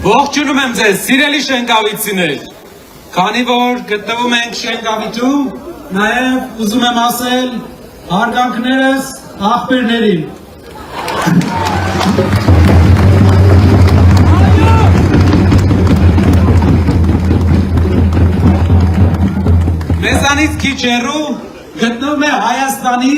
Ողջունում եմ ձեզ, սիրելի շենգավիցիներ, քանի որ գտնվում ենք շենգավիթում, նաև ուզում եմ ասել հարգանքներս աղբերներին։ Մեզանից քիչ հեռու գտնվում է Հայաստանի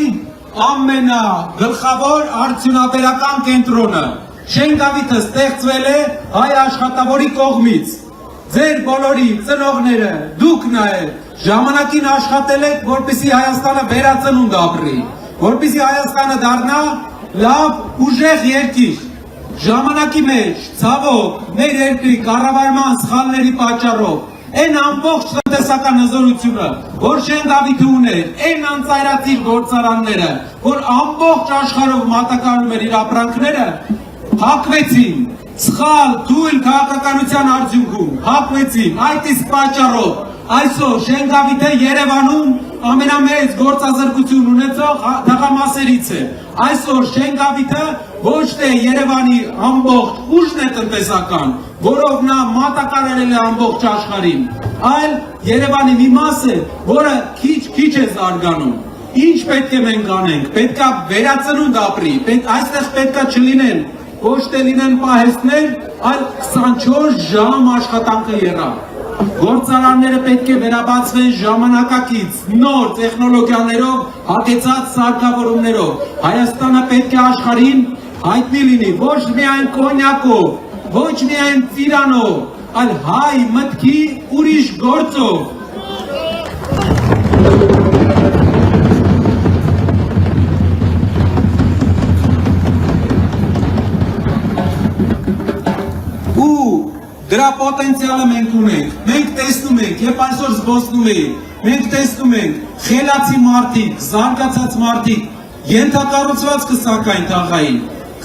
ամենագլխավոր արդյունաբերական կենտրոնը։ Շենգավիթը ստեղծվել է հայ աշխատավորի կողմից։ Ձեր բոլորի ծնողները, դուք նաև ժամանակին աշխատել եք, որպեսզի Հայաստանը վերածնունդ ապրի, որպեսզի Հայաստանը դառնա լավ ուժեղ երկիր։ Ժամանակի մեջ, ցավոք, մեր երկրի կառավարման սխալների պատճառով այն ամբողջ տնտեսական հզորությունը, որ Շենգավիթը ուներ, այն անծայրածիր գործարանները, որ ամբողջ աշխարհով մատակարարում էր իր ապրանքները, հակվեցին, սխալ, թույլ քաղաքականության արդյունքում, հակվեցին, այդ իսկ պատճառով այսօր Շենգավիթը Երևանում ամենամեծ գործազրկություն ունեցող թաղամասերից է։ Այսօր Շենգավիթը ոչ թե Երևանի ամբողջ ուժն է տնտեսական, որով նա մատակարարել է ամբողջ աշխարհին, այլ Երևանի մի մաս է, որը քիչ է զարգանում։ Ինչ պետք է մենք անենք, պետք է վերածնունդ ապրի, այստեղ պետք է չլինեն ոչ թե լինեն պահեստներ, այլ 24 ժամ աշխատանքը եռա։ Գործարանները պետք է վերաբացվեն ժամանակակից, նոր տեխնոլոգիաներով, հագեցած սարքավորումներով։ Հայաստանը պետք է աշխարհին հայտնի լինի ոչ միայն կոնյակով, ոչ միայն ծիրանով, այլ հայ մտքի ուրիշ գործով։ Դրա պոտենցիալը մենք ունենք, մենք տեսնում ենք, երբ այսօր զբոսնում ենք, մենք տեսնում ենք խելացի մարդիկ, զարգացած մարդիկ, ենթակառուցվածքը սակայն թաղային,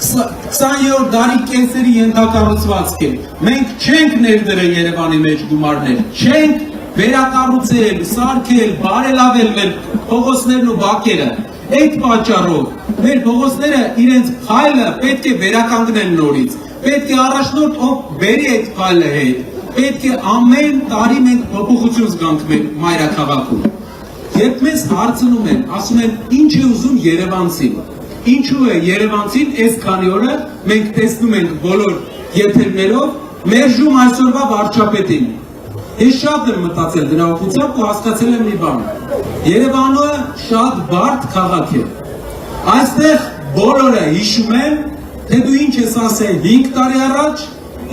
20-րդ դարի կեսերի ենթակառուցվածք է, մենք չենք ներդրել Երևանի մեջ գումարներ, չենք վերակառուցել, սարքել, բարելավել մեր փողոցներն ու բակերը, այդ պատճառով մեր փողոցները իրենց փայլը պետք է վերականգնեն նորից, պետք է առաջնորդ ով բերի այդ փայլը հետ, պետք է ամեն տարի մենք փոփոխություն զգանք մեր մայրաքաղաքում։ Երբ մեզ հարցնում են, ասում են ինչ է ուզում երևանցին, ինչու է երևանցին այս քանի օրը մենք տեսնում ենք բոլոր եթերներով մերժում այսօրվա վարչապետին։ Ես շատ եմ մտածել դրա ուղղությամբ ու հասկացել եմ մի բան։ Երևանը շատ բարդ քաղաք է։ Այստեղ բոլորը հիշում են, թե դու ինչ ես ասել 5 տարի առաջ,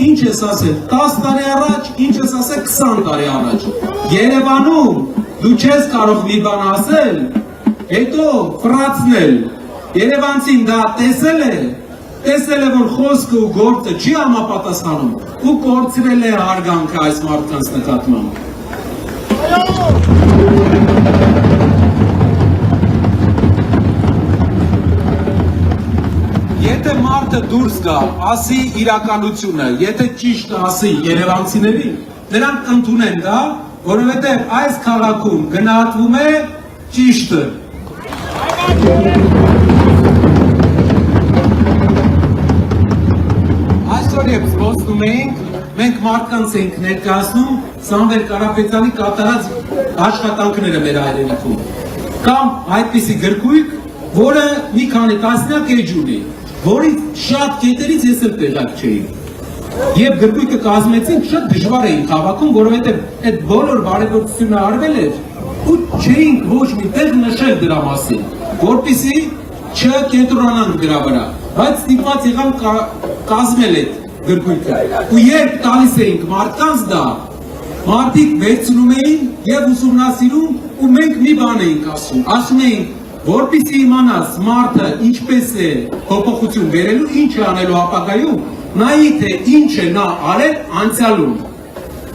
ինչ ես ասել 10 տարի առաջ, ինչ ես ասել 20 տարի առաջ։ Երևանում դու չես կարող մի բան ասել, հետո ֆրացնել։ Երևանցին դա տեսել է, որ խոսքը ու գործը չի համապատասխանում ու կորցրել է հարգանքը այս մարդկանց նկատմամբ։ Եթե մարդը դուրս գա, ասի իրականությունը, եթե ճիշտ ասի երևանցիներին, նրանք ընդունեն դա, որովհետև այս քաղաքում գնահատվում է ճիշտը։ Այսօր երբ զբոսնում էինք, մենք մարդկանց էինք ներկայացնում Սամվել Կարապետյանի կատարած աշխատանքները մեր հայրենիքում։ Կամ այդպիսի գրքույկ, որը մի քանի տասնյակ էջ ունի, որից շատ կետերից ես էլ տեղյակ չէի։ Երբ գրքույկը կազմեցինք, շատ դժվար էինք հավաքում, որովհետև այդ բոլոր բարեգործությունը արվել էր ու չէինք ոչ մի տեղ նշել դրա մասին, որպեսզի չկենտրոնանանք դրա վրա, բայց ստիպված եղանք կազմել այդ գրքույկը։ Ու երբ տալիս էինք մարդկանց դա, մարդիկ վերցնում էին եւ ուսումնասիրում ու մենք մի բան էինք ասում էինք, որպեսզի իմանաս մարդը ինչպես է փոփոխություն բերելու, ինչ է անելու ապագայում, նայի թե ինչ է նա արել անցյալում։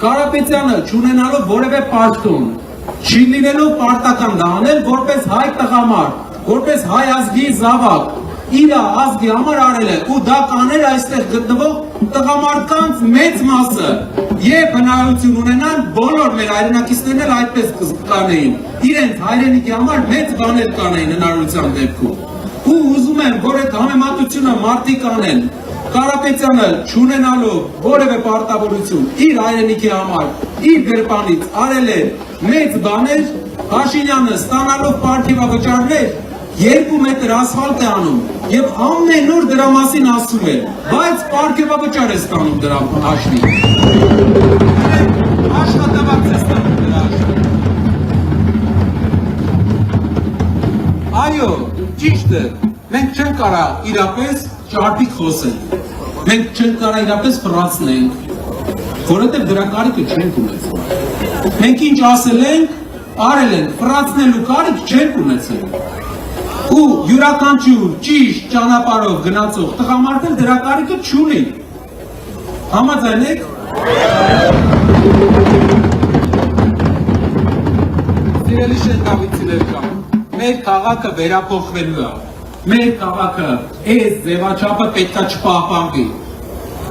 Կարապետյանը չունենալով որևէ պաշտոն, չի լինելով պարտական դա անել որպես հայ տղամարդ, որպես հայ ազգի զավակ, իր ազգի համար արել է ու դա կաներ այստեղ գտնվող տղամարդկանց մեծ մասը եւ հնարավորություն ունենան բոլոր մեր հայրենակիցներն էլ այդպես կանեին իրենց հայրենիքի համար մեծ բաներ կանեին հնարավորության դեպքում ու ուզում եմ որ այդ համեմատությունը մարդիկ անեն Կարապետյանը չունենալով որևէ պարտավորություն իր հայրենիքի համար, իր գրպանից արել է մեծ բաներ, Փաշինյանը ստանալով պարգևավճարներ 2 մետր ասֆալտ է անում եւ ամեն օր դրա մասին ասում է, բայց պարգևավճար է ստանում դրա հաշվի։ Աշխատավարձ է ստանում դրա հաշվի։ Այո, ճիշտ է, մենք չենք կարող իրապես ճարպիկ խոսենք, մենք չենք կարող իրապես ֆրացնենք, որովհետև դրա կարիքը չենք ունեցել։ Մենք ինչ ասել ենք, արել ենք, ֆրացնելու կարիք չենք ունեցել։ Ու յուրաքանչյուր ճիշտ ճանապարհով գնացող տղամարդը դրա կարիքը չունի։ Համաձայն եք։ Սիրելի շենքավիցիներ կան, մեր քաղաքը վերափոխվելու է, մեր քաղաքը այս ձևաչափը պետք է չպահպանվի։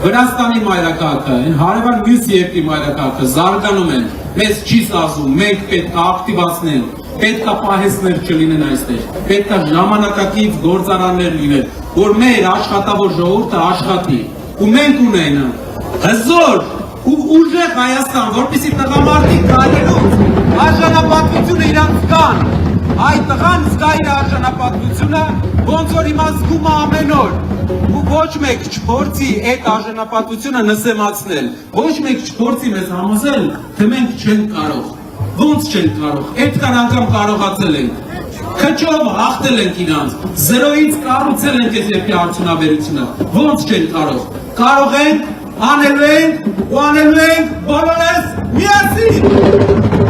Վրաստանի մայրաքաղաքը, հարևան մյուս երկրի մայրաքաղաքը զարգանում են, մեզ չի սազում, մենք պետք է ակտիվացնենք, պետք է պահեսներ չլինեն այստեղ, պետք է ժամանակակից գործարաններ լինեն, որ մեր աշխատավոր ժողովուրդը աշխատի, ու մենք ունենք հզոր ու ուժեղ Հայաստան, որպեսզի տղամարդիկ գալելուց արժանապատվությունը իրանց կան, այդ տղան զգա իր արժանապատվությունը, ոնց որ հիմա զգում է ամեն օր, ու ոչ մեկ չփորձի այդ արժանապատվությունը նսեմացնել, ոչ մեկ չփորձի մեզ համոզել, թե մենք չենք կարող, ոնց չենք կարող, այդքան անգամ կարողացել ենք, քչով հաղթել ենք իրանց, զրոյից կառուցել ենք այս երկրի արդյունաբերությունը, ոնց չենք կարող ենք, անելու ենք ու անելու ենք բոլորս միասին։